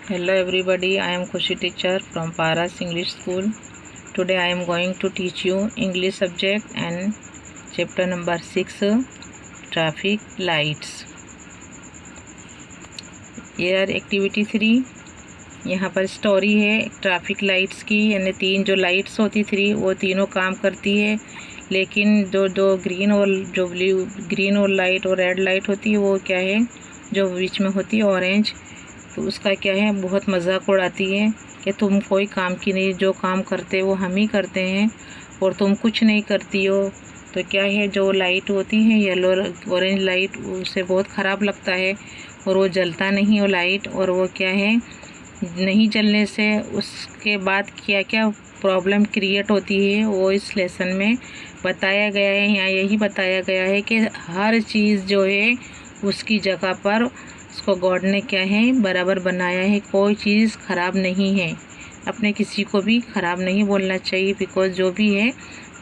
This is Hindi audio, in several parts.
Hello everybody, I am Khushi teacher from Paras English School. Today I am going to teach you English subject and chapter number 6 traffic lights. Here activity 3 यहाँ पर स्टोरी है ट्रैफिक लाइट्स की, यानी तीन जो लाइट्स होती थी वो तीनों काम करती है, लेकिन जो ग्रीन और जो ब्लू ग्रीन और लाइट और रेड लाइट होती है वो क्या है, जो बीच में होती है ऑरेंज, तो उसका क्या है बहुत मजाक उड़ाती है कि तुम कोई काम की नहीं, जो काम करते वो हम ही करते हैं और तुम कुछ नहीं करती हो। तो क्या है जो लाइट होती है येलो ऑरेंज लाइट, उसे बहुत ख़राब लगता है और वो जलता नहीं वो लाइट, और वो क्या है नहीं जलने से उसके बाद क्या क्या प्रॉब्लम क्रिएट होती है वो इस लेसन में बताया गया है। यहाँ यही बताया गया है कि हर चीज़ जो है उसकी जगह पर उसको गॉड ने क्या है बराबर बनाया है, कोई चीज़ ख़राब नहीं है। अपने किसी को भी ख़राब नहीं बोलना चाहिए, बिकॉज जो भी है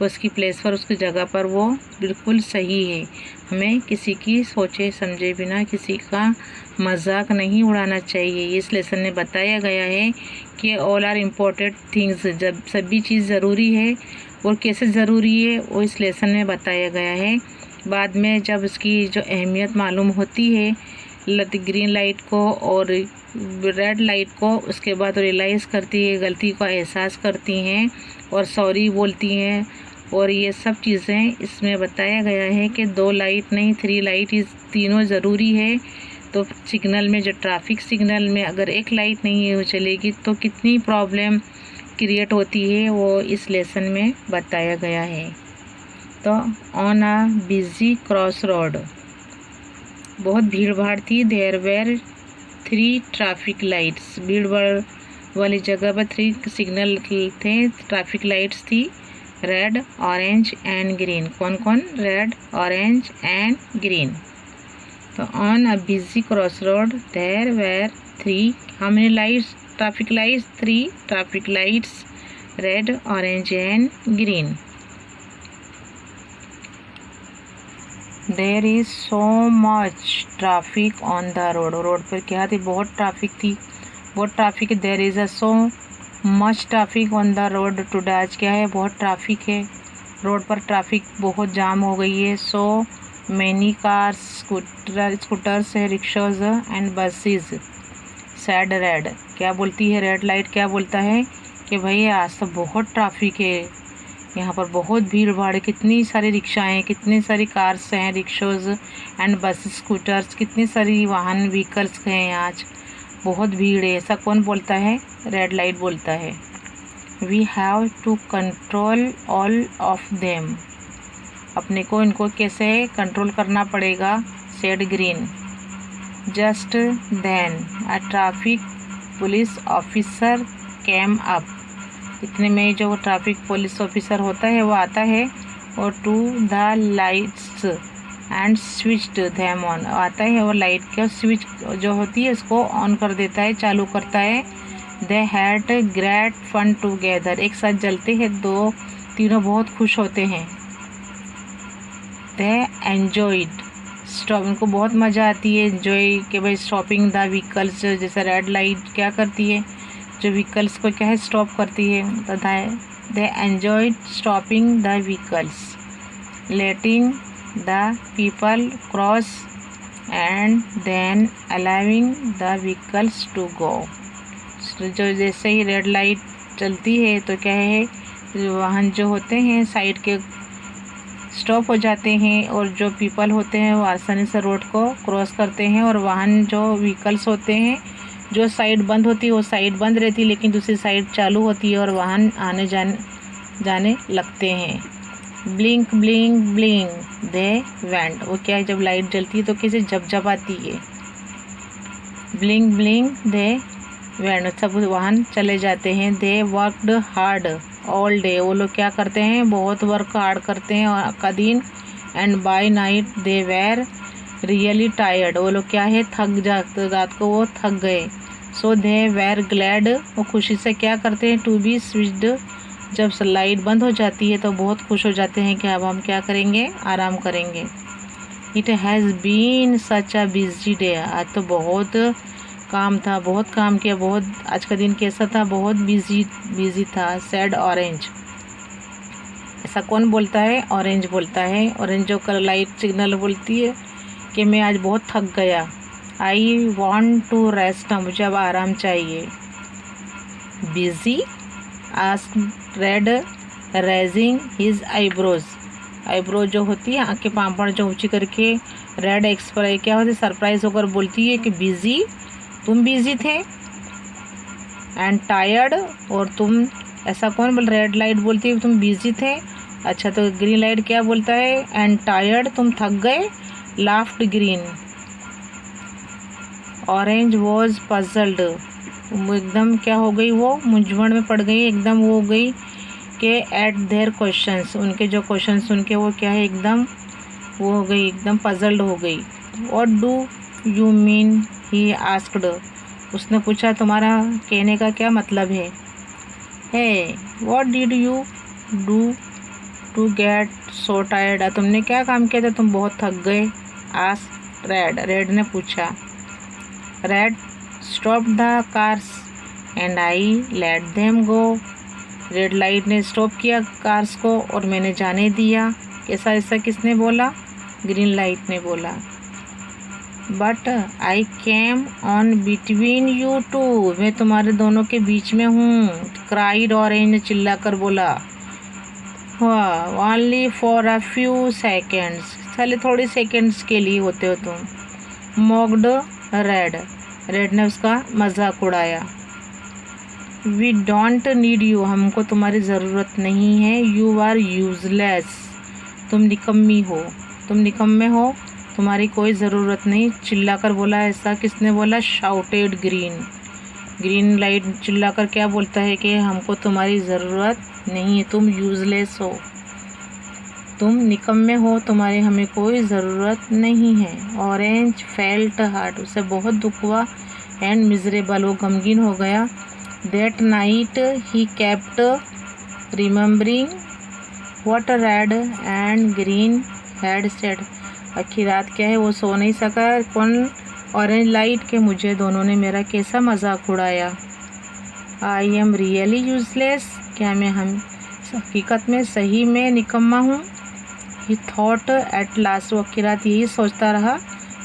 उसकी प्लेस पर उसकी जगह पर वो बिल्कुल सही है। हमें किसी की सोचे समझे बिना किसी का मजाक नहीं उड़ाना चाहिए। इस लेसन में बताया गया है कि ऑल आर इम्पोर्टेंट थिंग्स, जब सभी चीज़ ज़रूरी है और कैसे ज़रूरी है वो इस लेसन में बताया गया है। बाद में जब उसकी जो अहमियत मालूम होती है ग्रीन लाइट को और रेड लाइट को, उसके बाद रियलाइज़ करती है, गलती का एहसास करती हैं और सॉरी बोलती हैं, और ये सब चीज़ें इसमें बताया गया है कि 2 लाइट नहीं 3 लाइट इस तीनों ज़रूरी है। तो सिग्नल में जो ट्रैफिक सिग्नल में अगर एक लाइट नहीं है वो चलेगी तो कितनी प्रॉब्लम क्रिएट होती है वो इस लेसन में बताया गया है। तो on a busy cross road, बहुत भीड़ भाड़ थी, देयर वेर 3 ट्रैफिक लाइट्स, भीड़ भाड़ वाली जगह पर 3 सिग्नल थे, ट्रैफिक लाइट्स थी, रेड ऑरेंज एंड ग्रीन। कौन कौन? Red orange and green. तो on a busy cross road there were 3 how many lights? Traffic lights 3 traffic lights, red orange and green. There is so much traffic on the road, road पर क्या थी बहुत ट्रैफिक थी, बहुत traffic. There is a so much traffic on the road today, आज क्या है बहुत ट्रैफिक है, रोड पर ट्रैफिक बहुत जाम हो गई है। सो मैनी कार्स, स्कूटर्स है, rickshaws and buses sad red, क्या बोलती है रेड लाइट, क्या बोलता है कि भाई आज तो बहुत ट्रैफिक है, यहाँ पर बहुत भीड़ भाड़ है, कितनी सारी रिक्शाएँ हैं, कितनी सारी कार्स हैं, रिक्शाज एंड बस स्कूटर्स, कितनी सारी वाहन व्हीकल्स हैं, आज बहुत भीड़ है। ऐसा कौन बोलता है? रेड लाइट बोलता है। We have to control all of them, अपने को इनको कैसे कंट्रोल करना पड़ेगा, said green. Just then a traffic police officer came up, इतने में जो ट्रैफिक पुलिस ऑफिसर होता है वो आता है और to the lights and switched them on, आता है और लाइट का स्विच जो होती है उसको ऑन कर देता है, चालू करता है। They had great fun together, एक साथ जलते हैं तीनों बहुत खुश होते हैं। दे एन्जॉयड स्टॉप, उनको बहुत मज़ा आती है एंजॉय कि भाई स्टॉपिंग द व्हीकल्स, जैसे रेड लाइट क्या करती है जो व्हीकल्स को क्या है स्टॉप करती है, तथा they enjoyed stopping the vehicles, letting the people cross and then allowing the vehicles to go. जो जैसे ही रेड लाइट चलती है तो क्या है वाहन जो होते हैं साइड के स्टॉप हो जाते हैं और जो पीपल होते हैं वो आसानी से रोड को क्रॉस करते हैं, और वाहन जो व्हीकल्स होते हैं जो साइड बंद होती है वो साइड बंद रहती है लेकिन दूसरी साइड चालू होती है और वाहन आने जाने लगते हैं। Blink blink blink they went, वो क्या है जब लाइट जलती है तो कैसे झपझपाती है, ब्लिंक ब्लिंक दे वेंट, सब वाहन चले जाते हैं। They worked hard all day, वो लोग क्या करते हैं बहुत वर्क हार्ड करते हैं का दिन, and by night they were really tired, वो लोग क्या है थक जाते, रात को वो थक गए। सो दे वेर ग्लैड, वो खुशी से क्या करते हैं टू बी स्विच्ड, जब लाइट बंद हो जाती है तो बहुत खुश हो जाते हैं कि अब हम क्या करेंगे, आराम करेंगे। It has been such a busy day, आज तो बहुत काम था, बहुत काम किया, बहुत आज का दिन कैसा था, बहुत बिजी था। सैड ऑरेंज, ऐसा कौन बोलता है? ऑरेंज बोलता है। ऑरेंज जो कर लाइट सिग्नल बोलती है कि मैं आज बहुत थक गया। आई वॉन्ट टू रेस्ट, मुझे अब आराम चाहिए। Busy asked red raising his eyebrows, eyebrow जो होती है आँखें पापड़ जो ऊंची करके रेड एक्सप्रेस क्या होती है, सरप्राइज होकर बोलती है कि बिजी, तुम बिजी थे। एंड टायर्ड, और तुम, ऐसा कौन बोल, रेड लाइट बोलती है तुम बिजी थे। अच्छा, तो ग्रीन लाइट क्या बोलता है? एंड टायर्ड, तुम थक गए। Laughed green. Orange was puzzled, एकदम क्या हो गई, वो मूंझवण में पड़ गई, एकदम वो हो गई कि एट देयर क्वेश्चंस, उनके जो क्वेश्चन सुन के वो क्या है, एकदम वो हो गई, एकदम पजल्ड हो गई। What do you mean, he asked, उसने पूछा तुम्हारा कहने का क्या मतलब है। Hey what did you do to get so tired, तुमने क्या काम किया था, तुम बहुत थक गए। आस्क्ड रेड, रेड ने पूछा। Red stop the cars and I let them go, red light ने स्टॉप किया कार्स को और मैंने जाने दिया। कैसा, ऐसा किसने बोला? ग्रीन लाइट ने बोला। But I came on between you two, मैं तुम्हारे दोनों के बीच में हूँ। क्राइड ऑरेंज ने चिल्ला कर बोला। Only for a few seconds, खाली थोड़ी सेकेंड्स के लिए होते हो तुम। मॉक्ड रेड, रेड ने उसका मजाक उड़ाया। वी डोंट नीड यू, हमको तुम्हारी ज़रूरत नहीं है। यू आर यूजलेस, तुम निकम्मी हो, तुम निकम्मे हो, तुम्हारी कोई ज़रूरत नहीं। चिल्लाकर बोला, ऐसा किसने बोला? शाउटेड ग्रीन, ग्रीन लाइट चिल्लाकर क्या बोलता है कि हमको तुम्हारी ज़रूरत नहीं है, तुम यूजलेस हो, तुम निकम्मे हो, तुम्हारी हमें कोई ज़रूरत नहीं है। ऑरेंज फेल्ट हार्ट, उसे बहुत दुख हुआ। एंड मिजरेबल, वो गमगीन हो गया। That night he kept remembering what red and green had said. आखिर रात क्या है, वो सो नहीं सका। कौन? ऑरेंज लाइट के मुझे दोनों ने मेरा कैसा मजाक उड़ाया। आई एम रियली यूजलेस, क्या मैं हम हकीकत में सही में निकम्मा हूँ। ही थॉट एट लास्ट, वो आखिर रात यही सोचता रहा।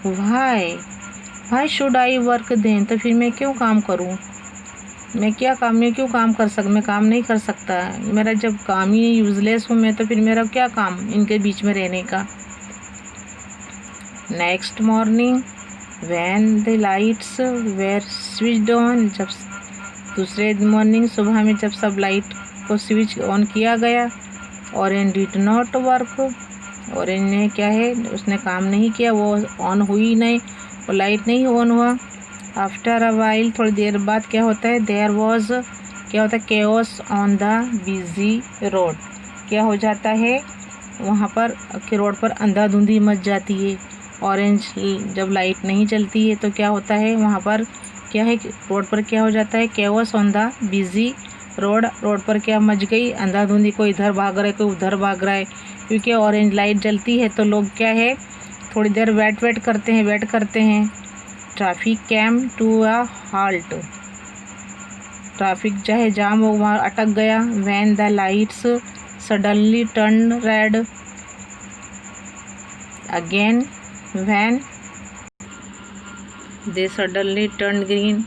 Why should I work then, तो फिर मैं क्यों काम करूँ, मैं क्या काम, मैं क्यों काम कर मैं काम नहीं कर सकता, मेरा जब काम ही यूजलेस हूँ मैं, तो फिर मेरा क्या काम इनके बीच में रहने का। Next morning when the lights were switched on, जब दूसरे मॉर्निंग सुबह में जब सब लाइट को स्विच ऑन किया गया। Orange did not work, orange ने क्या है, उसने काम नहीं किया, वो ऑन हुई नहीं, वो लाइट नहीं ऑन हुआ। आफ्टर अ वाइल, थोड़ी देर बाद क्या होता है, देयर वॉज, क्या होता है, chaos on the busy road, क्या हो जाता है वहाँ पर कि रोड पर अंधाधुंधी मच जाती है। ऑरेंज जब लाइट नहीं चलती है तो क्या होता है वहाँ पर, क्या है, रोड पर क्या हो जाता है, chaos on the busy road, road पर क्या मच गई, अंधाधुंधी, कोई इधर भाग रहा है, कोई उधर भाग रहा है। क्योंकि ऑरेंज लाइट जलती है तो लोग क्या है, थोड़ी देर वेट करते हैं। Traffic came to a halt, traffic चाहे जाम हो, वहाँ अटक गया। When the lights suddenly turn red again, when they suddenly turn green,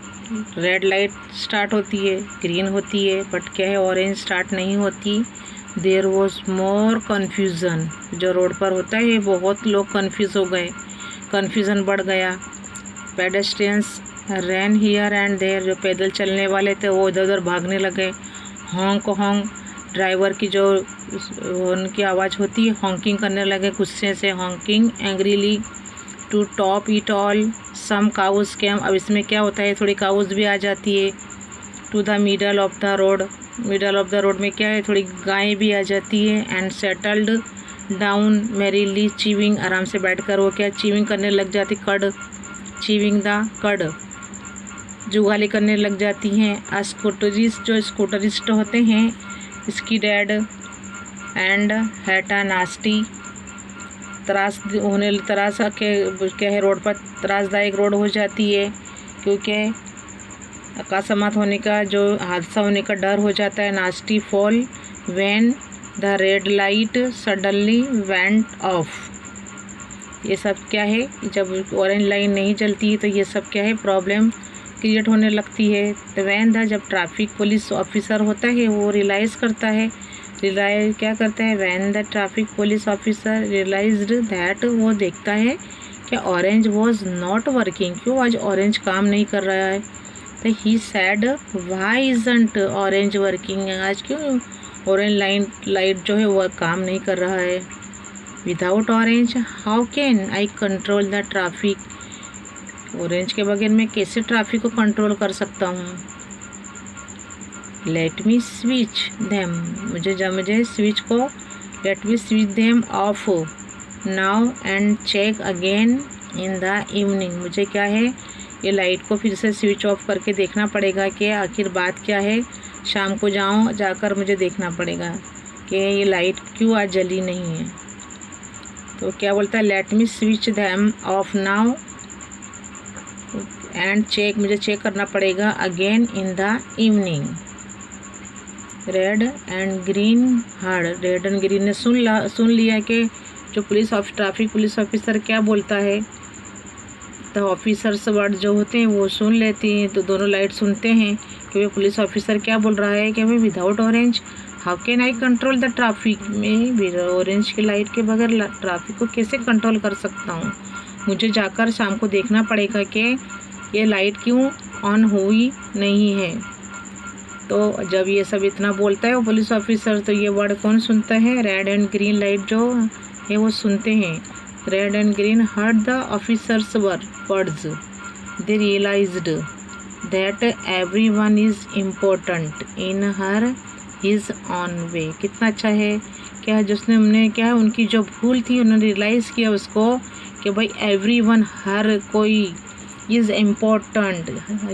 red light start होती है, ग्रीन होती है, बट क्या है, ऑरेंज स्टार्ट नहीं होती। देयर वॉज मोर कन्फ्यूज़न, जो रोड पर होता है बहुत लोग कन्फ्यूज़ हो गए, कन्फ्यूज़न बढ़ गया। Pedestrians ran here and there, जो पैदल चलने वाले थे वो इधर उधर भागने लगे। हॉन्क हॉन्क, ड्राइवर की जो उनकी आवाज़ होती है, हॉन्किंग करने लगे गुस्से से, honking angrily. To top it all some cows came, अब इसमें क्या होता है, थोड़ी काउज भी आ जाती है। To the middle of the road, middle of the road में क्या है, थोड़ी गायें भी आ जाती है। And settled down merrily chewing, आराम से बैठकर वो क्या चीविंग करने लग जाती, कड, चीविंग द कड, जुगाली करने लग जाती हैं। स्कूटरिस्ट, जो स्कूटरिस्ट होते हैं, इसकी डैड एंड हैटा नास्टी, तरास होने, तरास के क्या है, रोड पर त्रासदायक रोड हो जाती है। क्योंकि अकस्मात होने का, जो हादसा होने का डर हो जाता है। Nasty fall when the red light suddenly went of. ये सब क्या है, जब ऑरेंज लाइन नहीं जलती है तो ये सब क्या है, प्रॉब्लम क्रिएट होने लगती है। तो वैन द, जब ट्रैफिक पुलिस ऑफिसर होता है वो रियलाइज़ करता है, रियलाइज क्या करता है, when the traffic police officer realised that, वो देखता है कि ऑरेंज वॉज नॉट वर्किंग, क्यों आज ऑरेंज काम नहीं कर रहा है। तो he said why isn't orange working, आज क्यों ऑरेंज लाइट जो है वो काम नहीं कर रहा है। Without orange how can I control the traffic, orange के बगैर मैं कैसे ट्रैफिक को कंट्रोल कर सकता हूँ। लेट मी स्विच देम, मुझे स्विच को, let me switch them off now and check again in the evening, मुझे क्या है, ये लाइट को फिर से स्विच ऑफ करके देखना पड़ेगा कि आखिर बात क्या है। शाम को जाकर मुझे देखना पड़ेगा कि ये लाइट क्यों आज जली नहीं है। तो क्या बोलता है, let me switch them off now and check, मुझे चेक करना पड़ेगा again in the evening. Red and green heard, red and green ने सुन लिया कि जो ट्रैफिक पुलिस ऑफिसर क्या बोलता है। तो ऑफिसर्स वर्ड जो होते हैं वो सुन लेती हैं, तो दोनों लाइट सुनते हैं कि वे पुलिस ऑफिसर क्या बोल रहा है कि भाई without orange how can I control the traffic, मैं ऑरेंज की लाइट के बगैर ट्रैफिक को कैसे कंट्रोल कर सकता हूँ। मुझे जाकर शाम को देखना पड़ेगा कि ये लाइट क्यों ऑन हुई नहीं है। तो जब ये सब इतना बोलता है वो पुलिस ऑफिसर, तो ये वर्ड कौन सुनता है, रेड एंड ग्रीन लाइट जो है वो सुनते हैं। Red and green heard the officer's words, they realised that everyone is important in her his own way. कितना अच्छा है क्या, जिसने हमने क्या है, उनकी जो भूल थी उन्होंने रियलाइज़ किया उसको कि भाई एवरीवन, हर कोई, इज़ इम्पोर्टेंट,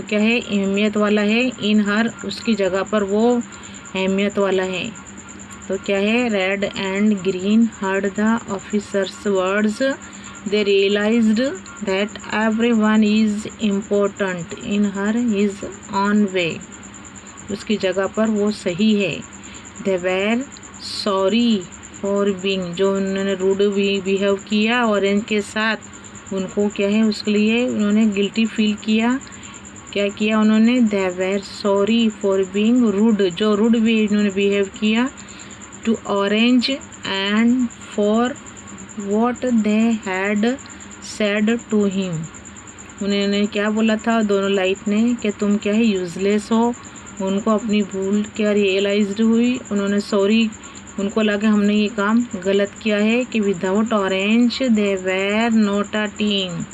क्या है, अहमियत वाला है, इन हर, उसकी जगह पर वो अहमियत वाला है। तो क्या है, red and green heard the officer's words, they realised that everyone is important in her his own way, उसकी जगह पर वो सही है। They were sorry for being, जो उन्होंने रूड बिहेव किया ऑरेंज के साथ, उनको क्या है, उसके लिए उन्होंने गिल्टी फील किया। क्या किया उन्होंने, they were sorry for being rude, जो रूड भी इन्होंने बिहेव किया to orange and for what they had said to him, उन्होंने क्या बोला था दोनों लाइट ने कि तुम क्या है, यूजलेस हो। उनको अपनी भूल क्या रियलाइज्ड हुई, उन्होंने सॉरी, उनको लगा हमने ये काम गलत किया है कि without orange they were not a team.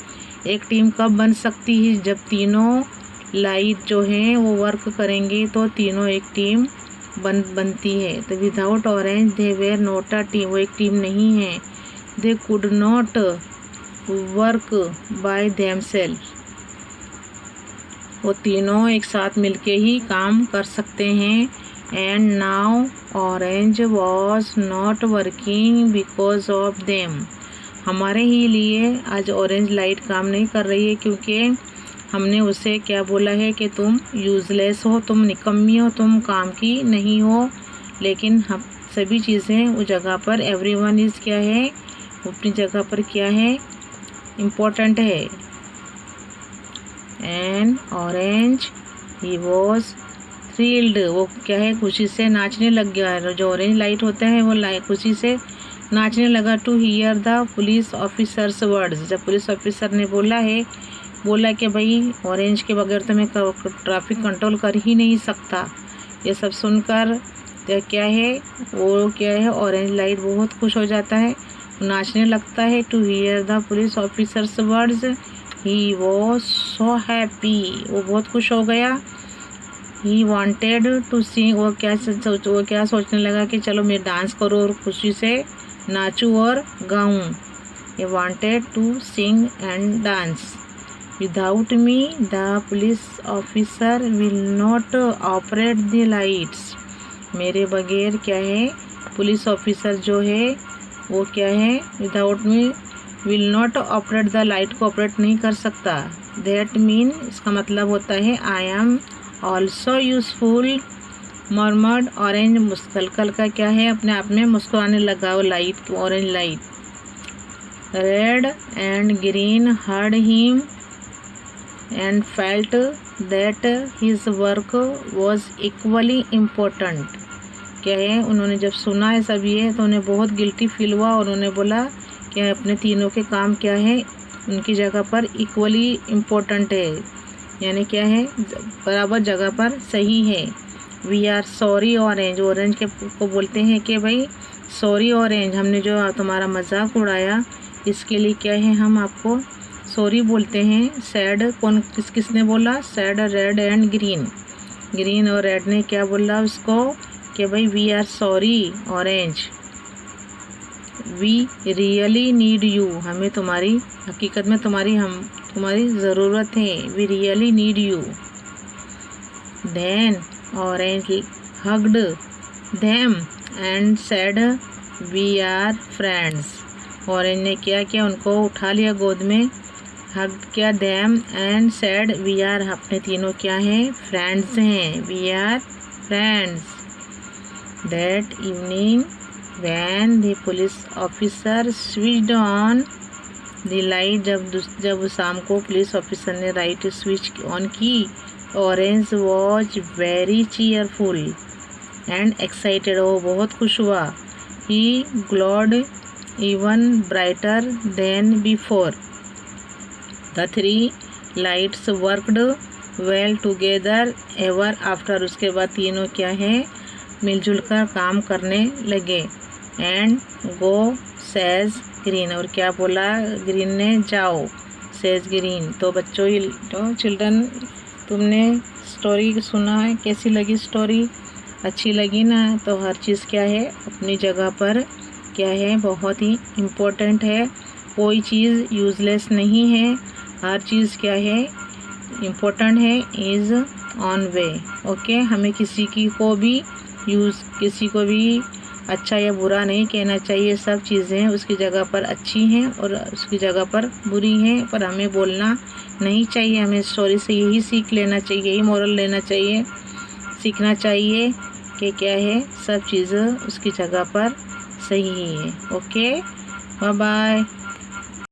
एक टीम कब बन सकती है, जब तीनों लाइट जो हैं वो वर्क करेंगे तो तीनों एक टीम बनती है। तो without orange they were not a team, वो एक टीम नहीं है। They could not work by themselves, वो तीनों एक साथ मिलके ही काम कर सकते हैं। And now orange was not working because of them, हमारे ही लिए आज ऑरेंज लाइट काम नहीं कर रही है क्योंकि हमने उसे क्या बोला है कि तुम यूज़लेस हो, तुम निकम्मी हो, तुम काम की नहीं हो। लेकिन हम सभी चीज़ें उस जगह पर, एवरीवन इज़ क्या है, अपनी जगह पर क्या है, इम्पोर्टेंट है। And orange he was thrilled, वो क्या है, खुशी से नाचने लग गया है। जो ऑरेंज लाइट होता है वो खुशी से नाचने लगा। To hear the police officers words, जब पुलिस ऑफिसर ने बोला कि भाई ऑरेंज के बगैर तो मैं ट्रैफिक कंट्रोल कर ही नहीं सकता। ये सब सुनकर क्या है, वो क्या है, ऑरेंज लाइट बहुत खुश हो जाता है, नाचने लगता है। To hear the police officers words he was so happy, वो बहुत खुश हो गया। ही वॉन्टेड टू सिंग, वो क्या सोचने लगा कि चलो मैं डांस करूँ और खुशी से नाचूँ और गाऊँ। He wanted to sing and dance. Without me the police officer will not operate the lights, मेरे बगैर क्या है, पुलिस ऑफिसर जो है वो क्या है, without me will not operate the light को ऑपरेट नहीं कर सकता। दैट मीन इसका मतलब होता है I am also useful. Murmured orange मुस्कलकल का क्या है, अपने आप में मुस्कुराने लगा वो light, orange light. Red and green heard him and felt that his work was equally important. क्या है, उन्होंने जब सुना है सब ये तो उन्हें बहुत गिल्टी फील हुआ और उन्होंने बोला कि अपने तीनों के काम क्या है उनकी जगह पर इक्वली इम्पोर्टेंट है, यानी क्या है बराबर जगह पर सही है। We are sorry orange, orange के को बोलते हैं कि भाई सॉरी ऑरेंज, हमने जो तुम्हारा मजाक उड़ाया इसके लिए क्या है हम आपको सॉरी बोलते हैं। सैड किसने बोला, said red and green, green और रेड ने क्या बोला उसको कि भाई we are sorry orange, we really need you, हमें तुम्हारी हकीकत में तुम्हारी ज़रूरत है, we really need you. Then orange hugged them and said we are friends. Orange ने क्या किया, उनको उठा लिया गोद में, हग किया them and said we are, अपने तीनों क्या हैं फ्रेंड्स हैं, we are friends. That evening when the police officer switched on the light, जब शाम को पुलिस ऑफिसर ने लाइट स्विच ऑन की, orange was very cheerful and excited, वो बहुत खुश हुआ। He glowed even brighter than before, the three lights worked well together ever after, उसके बाद तीनों क्या है मिलजुल कर काम करने लगे। एंड गो सेज ग्रीन, और क्या बोला ग्रीन ने, जाओ, सेज ग्रीन। तो बच्चों तो चिल्ड्रन तुमने स्टोरी सुना है, कैसी लगी स्टोरी, अच्छी लगी ना, तो हर चीज़ क्या है अपनी जगह पर क्या है बहुत ही इम्पोर्टेंट है, कोई चीज़ यूज़लेस नहीं है, हर चीज़ क्या है इम्पोर्टेंट है, इज़ ऑन वे। ओके, हमें किसी को भी अच्छा या बुरा नहीं कहना चाहिए, सब चीज़ें उसकी जगह पर अच्छी हैं और उसकी जगह पर बुरी हैं, पर हमें बोलना नहीं चाहिए। हमें स्टोरी से यही सीख लेना चाहिए, यही मोरल लेना चाहिए, सीखना चाहिए कि क्या है सब चीज़ उसकी जगह पर सही है। Okay, bye bye.